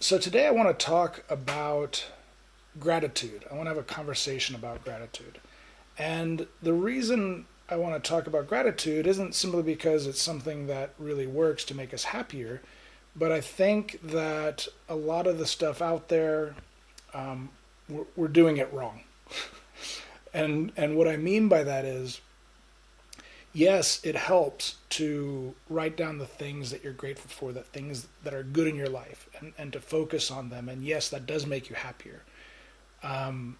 So today I want to talk about gratitude. I want to have a conversation about gratitude. And the reason I want to talk about gratitude isn't simply because it's something that really works to make us happier, but I think that a lot of the stuff out there, we're doing it wrong. And what I mean by that is, yes, it helps to write down the things that you're grateful for, that things that are good in your life, and to focus on them. And yes, that does make you happier. Um,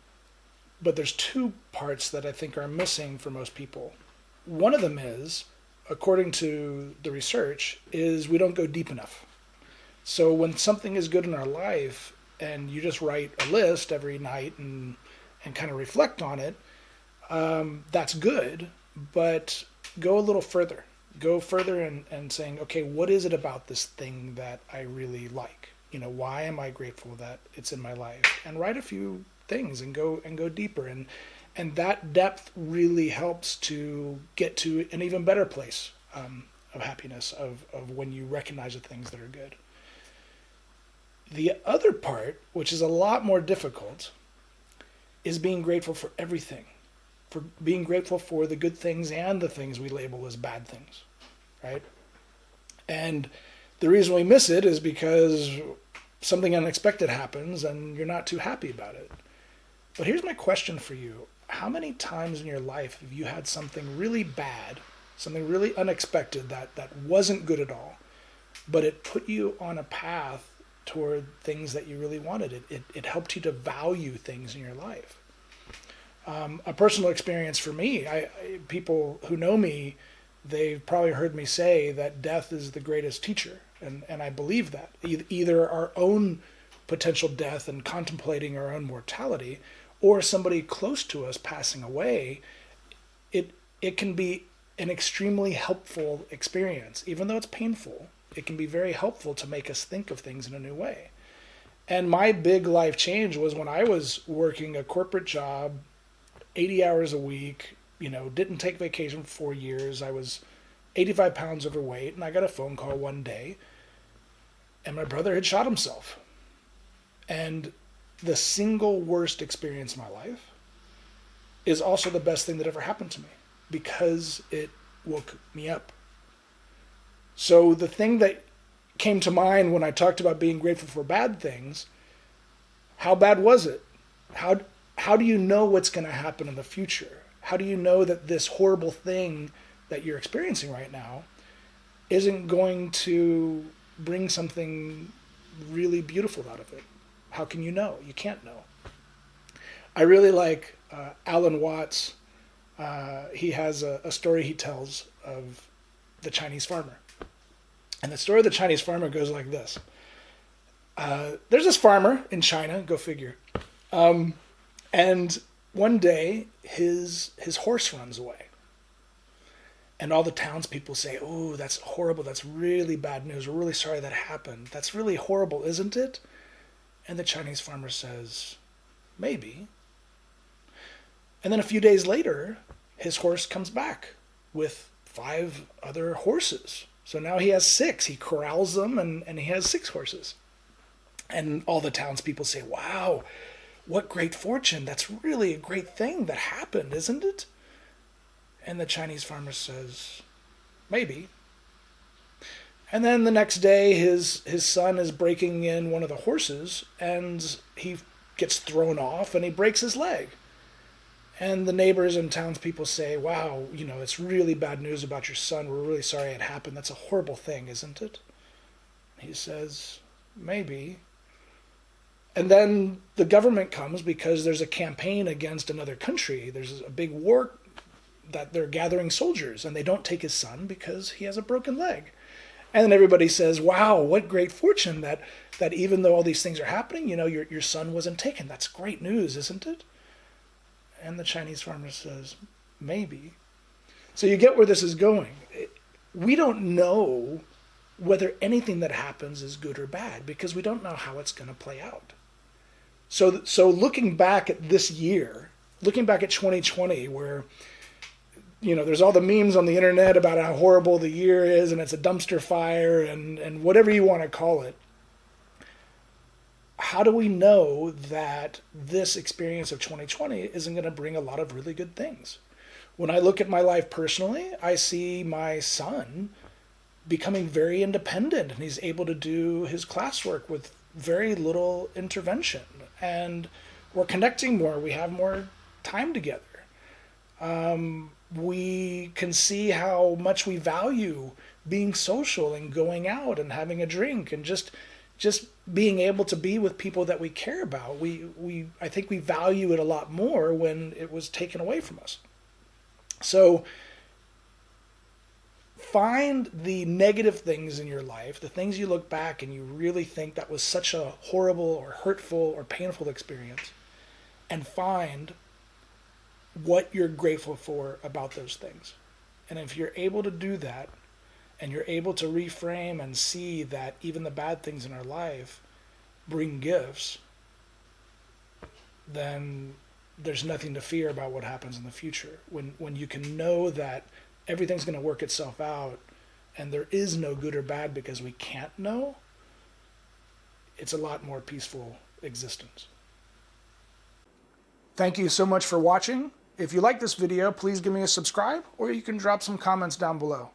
but there's two parts that I think are missing for most people. One of them is, according to the research, is we don't go deep enough. So when something is good in our life and you just write a list every night and kind of reflect on it, that's good, but go a little further. Go further and saying, okay, what is it about this thing that I really like? Why am I grateful that it's in my life? And write a few things and go deeper. And that depth really helps to get to an even better place of happiness, of when you recognize the things that are good. The other part, which is a lot more difficult, is being grateful for everything, for being grateful for the good things and the things we label as bad things, right? And the reason we miss it is because something unexpected happens and you're not too happy about it. But here's my question for you. How many times in your life have you had something really bad, something really unexpected that wasn't good at all, but it put you on a path toward things that you really wanted? It helped you to value things in your life. A personal experience for me, people who know me, they've probably heard me say that death is the greatest teacher. And I believe that. Either our own potential death and contemplating our own mortality, or somebody close to us passing away, it can be an extremely helpful experience. Even though it's painful, it can be very helpful to make us think of things in a new way. And my big life change was when I was working a corporate job, 80 hours a week, didn't take vacation for 4 years. I was 85 pounds overweight, and I got a phone call one day, and my brother had shot himself. And the single worst experience in my life is also the best thing that ever happened to me because it woke me up. So the thing that came to mind when I talked about being grateful for bad things, how bad was it? How do you know what's going to happen in the future? How do you know that this horrible thing that you're experiencing right now isn't going to bring something really beautiful out of it? How can you know? You can't know. I really like Alan Watts. He has a story he tells of the Chinese farmer. And the story of the Chinese farmer goes like this. There's this farmer in China, go figure. And one day, his horse runs away. And all the townspeople say, oh, that's horrible. That's really bad news. We're really sorry that happened. That's really horrible, isn't it? And the Chinese farmer says, maybe. And then a few days later, his horse comes back with 5 other horses. So now he has 6. He corrals them and he has 6 horses. And all the townspeople say, wow, what great fortune. That's really a great thing that happened, isn't it? And the Chinese farmer says, maybe. And then the next day, his son is breaking in one of the horses, and he gets thrown off, and he breaks his leg. And the neighbors and townspeople say, wow, it's really bad news about your son. We're really sorry it happened. That's a horrible thing, isn't it? He says, maybe. And then the government comes because there's a campaign against another country. There's a big war that they're gathering soldiers, and they don't take his son because he has a broken leg. And then everybody says, wow, what great fortune that even though all these things are happening, your son wasn't taken. That's great news, isn't it? And the Chinese farmer says, maybe. So you get where this is going. We don't know whether anything that happens is good or bad because we don't know how it's going to play out. So looking back at this year, looking back at 2020, where there's all the memes on the internet about how horrible the year is and it's a dumpster fire and whatever you want to call it. how do we know that this experience of 2020 isn't going to bring a lot of really good things? When I look at my life personally, I see my son becoming very independent, and he's able to do his classwork with very little intervention. And we're connecting more. We have more time together. We can see how much we value being social and going out and having a drink and just being able to be with people that we care about. I think we value it a lot more when it was taken away from us. So find the negative things in your life, the things you look back and you really think that was such a horrible or hurtful or painful experience, and find what you're grateful for about those things. And if you're able to do that, and you're able to reframe and see that even the bad things in our life bring gifts, then there's nothing to fear about what happens in the future. When you can know that everything's going to work itself out and there is no good or bad because we can't know, it's a lot more peaceful existence. Thank you so much for watching. If you like this video, please give me a subscribe, or you can drop some comments down below.